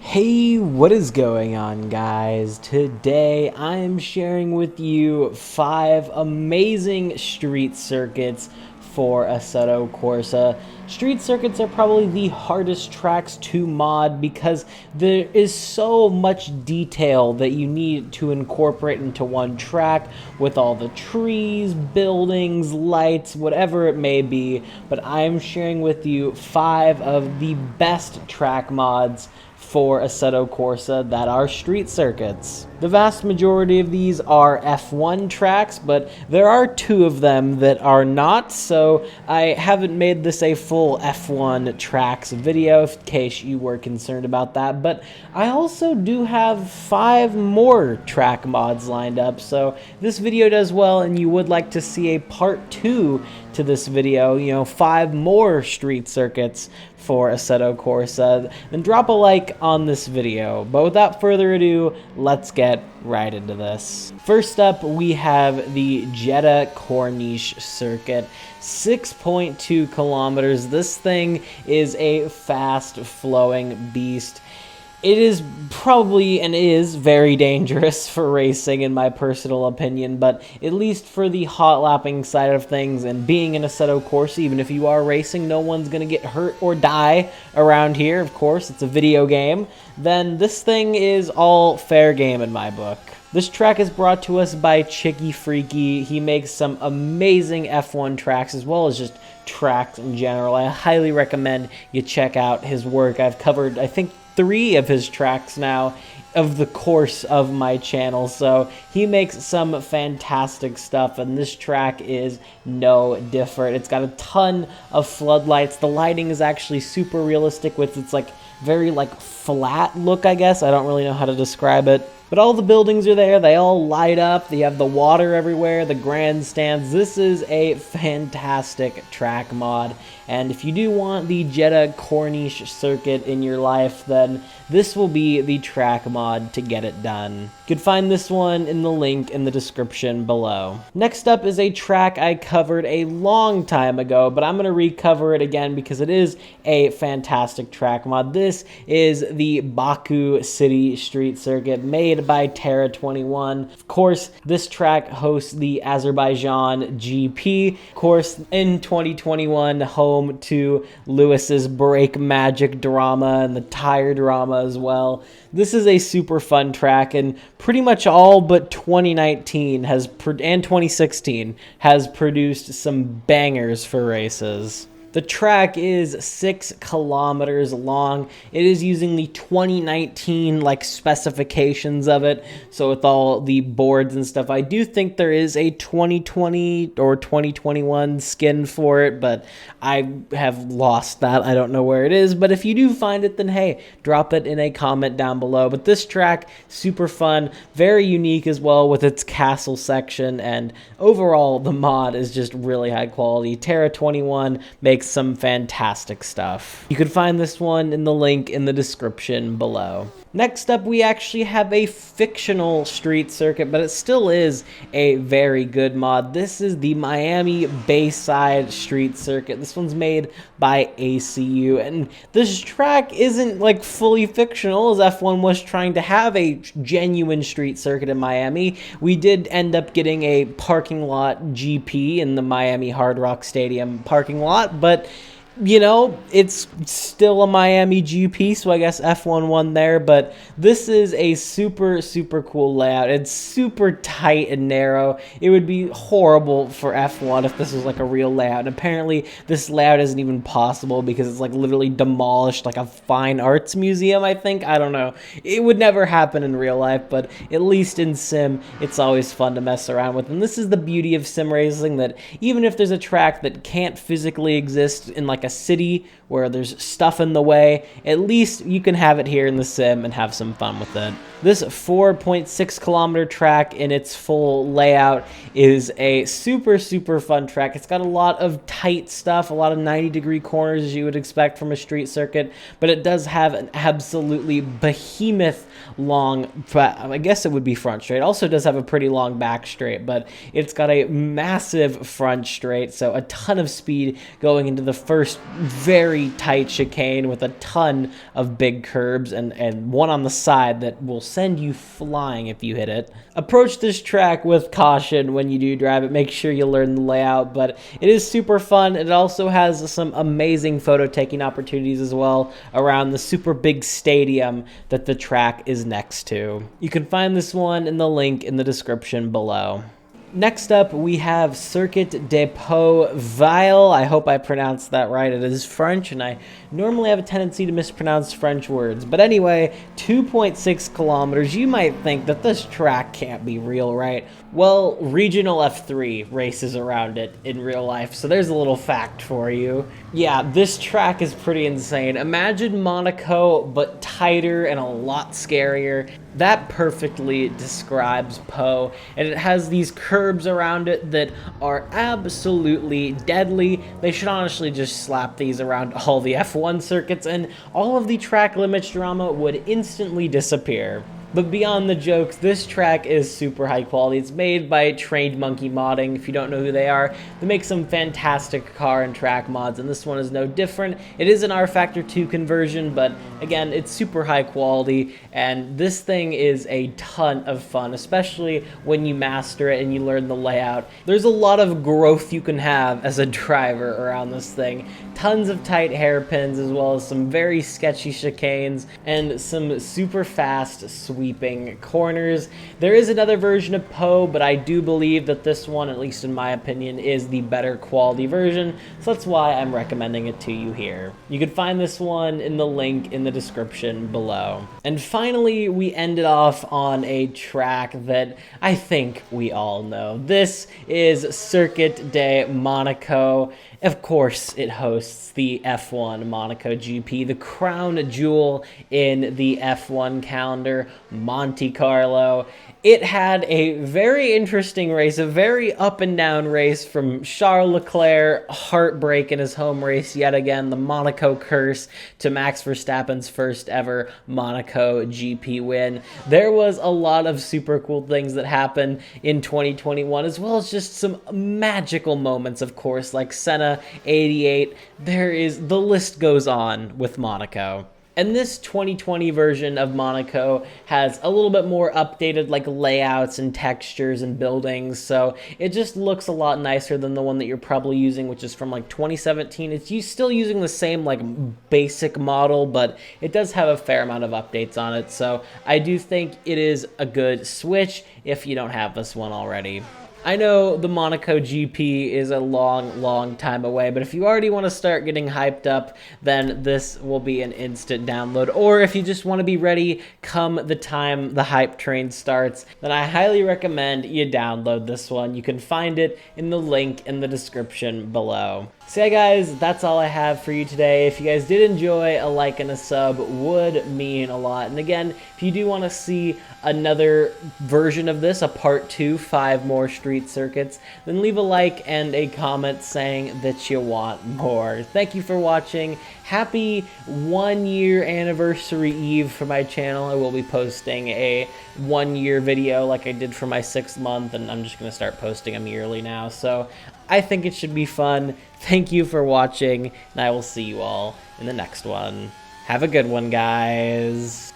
Hey, what is going on, guys? Today I am sharing with you 5 amazing street circuits for Assetto Corsa. Street circuits are probably the hardest tracks to mod because there is so much detail that you need to incorporate into one track with all the trees, buildings, lights, whatever it may be. But I am sharing with you 5 of the best track mods for Assetto Corsa that are street circuits. The vast majority of these are F1 tracks, but there are 2 of them that are not, so I haven't made this a full F1 tracks video in case you were concerned about that, but I also do have 5 more track mods lined up, so this video does well and you would like to see a part 2 to this video, 5 more street circuits for Assetto Corsa, then drop a like on this video. But without further ado, let's get right into this. First up, we have the Jeddah Corniche circuit. 6.2 kilometers. This thing is a fast-flowing beast. It is probably and is very dangerous for racing in my personal opinion, but at least for the hot lapping side of things and being in Assetto Corsa, even if you are racing, no one's going to get hurt or die around here. Of course, it's a video game. Then this thing is all fair game in my book. This track is brought to us by Chicky Freaky. He makes some amazing F1 tracks as well as just tracks in general. I highly recommend you check out his work. I've covered, I think, 3 of his tracks now of the course of my channel, so he makes some fantastic stuff, and this track is no different. It's got a ton of floodlights. The lighting is actually super realistic with its very flat look, I guess. I don't really know how to describe it. But all the buildings are there, they all light up, you have the water everywhere, the grandstands. This is a fantastic track mod, and if you do want the Jeddah Corniche circuit in your life, then this will be the track mod to get it done. You can find this one in the link in the description below. Next up is a track I covered a long time ago, but I'm going to recover it again because it is a fantastic track mod. This is the Baku City street circuit made by Terra 21. Of course, this track hosts the Azerbaijan GP. Of course, in 2021, home to Lewis's brake magic drama and the tire drama as well. This is a super fun track, and pretty much all but 2019 and 2016 has produced some bangers for races. The track is 6 kilometers long. It is using the 2019 specifications of it. So with all the boards and stuff, I do think there is a 2020 or 2021 skin for it, but I have lost that. I don't know where it is, but if you do find it, then hey, drop it in a comment down below. But this track, super fun, very unique as well with its castle section, and overall the mod is just really high quality. Terra 21 makes some fantastic stuff. You can find this one in the link in the description below. Next up, we actually have a fictional street circuit, but it still is a very good mod. This is the Miami Bayside street circuit. This one's made by ACU, and this track isn't fully fictional, as F1 was trying to have a genuine street circuit in Miami. We did end up getting a parking lot GP in the Miami Hard Rock Stadium parking lot, but it's still a Miami GP, so I guess F1 won there, but this is a super, super cool layout. It's super tight and narrow. It would be horrible for F1 if this was a real layout, and apparently this layout isn't even possible because it's literally demolished a fine arts museum, I think. I don't know. It would never happen in real life, but at least in sim, it's always fun to mess around with, and this is the beauty of sim racing, that even if there's a track that can't physically exist in a city where there's stuff in the way, at least you can have it here in the sim and have some fun with it. This 4.6 kilometer track in its full layout is a super, super fun track. It's got a lot of tight stuff, a lot of 90-degree corners as you would expect from a street circuit, but it does have an absolutely behemoth long, I guess it would be front straight. Also does have a pretty long back straight, but it's got a massive front straight, so a ton of speed going into the first just very tight chicane with a ton of big curbs and one on the side that will send you flying if you hit it. Approach this track with caution when you do drive it. Make sure you learn the layout, but it is super fun. It also has some amazing photo taking opportunities as well around the super big stadium that the track is next to. You can find this one in the link in the description below. Next up, we have Circuit de Pau-Ville. I hope I pronounced that right. It is French, and I normally have a tendency to mispronounce French words. But anyway, 2.6 kilometers. You might think that this track can't be real, right? Well, Regional F3 races around it in real life, so there's a little fact for you. Yeah, this track is pretty insane. Imagine Monaco, but tighter and a lot scarier. That perfectly describes Pau, and it has these curbs around it that are absolutely deadly. They should honestly just slap these around all the F1 circuits, and all of the track limits drama would instantly disappear. But beyond the jokes, this track is super high quality. It's made by Trained Monkey Modding. If you don't know who they are, they make some fantastic car and track mods, and this one is no different. It is an R Factor 2 conversion, but again, it's super high quality, and this thing is a ton of fun, especially when you master it and you learn the layout. There's a lot of growth you can have as a driver around this thing. Tons of tight hairpins, as well as some very sketchy chicanes, and some super fast sweeping corners. There is another version of Pau, but I do believe that this one, at least in my opinion, is the better quality version, so that's why I'm recommending it to you here. You can find this one in the link in the description below. And finally, we ended off on a track that I think we all know. This is Circuit de Monaco. Of course, it hosts the F1 Monaco GP, the crown jewel in the F1 calendar, Monte Carlo. It had a very interesting race, a very up and down race from Charles Leclerc, heartbreak in his home race yet again, the Monaco curse, to Max Verstappen's first ever Monaco GP win. There was a lot of super cool things that happened in 2021, as well as just some magical moments, of course, like Senna 88. The list goes on with Monaco. And this 2020 version of Monaco has a little bit more updated like layouts and textures and buildings, so it just looks a lot nicer than the one that you're probably using, which is from like 2017. It's still using the same like basic model, but it does have a fair amount of updates on it, so I do think it is a good switch if you don't have this one already. I know the Monaco GP is a long time away, but if you already want to start getting hyped up, then this will be an instant download. Or if you just want to be ready come the time the hype train starts, then I highly recommend you download this one. You can find it in the link in the description below. So yeah guys, that's all I have for you today. If you guys did enjoy, a like and a sub would mean a lot. And again, if you do want to see another version of this, a part 2, 5 more street circuits, then leave a like and a comment saying that you want more. Thank you for watching. Happy 1 year anniversary eve for my channel. I will be posting a 1 year video like I did for my 6th month, and I'm just going to start posting them yearly now. So I think it should be fun. Thank you for watching, and I will see you all in the next one. Have a good one, guys.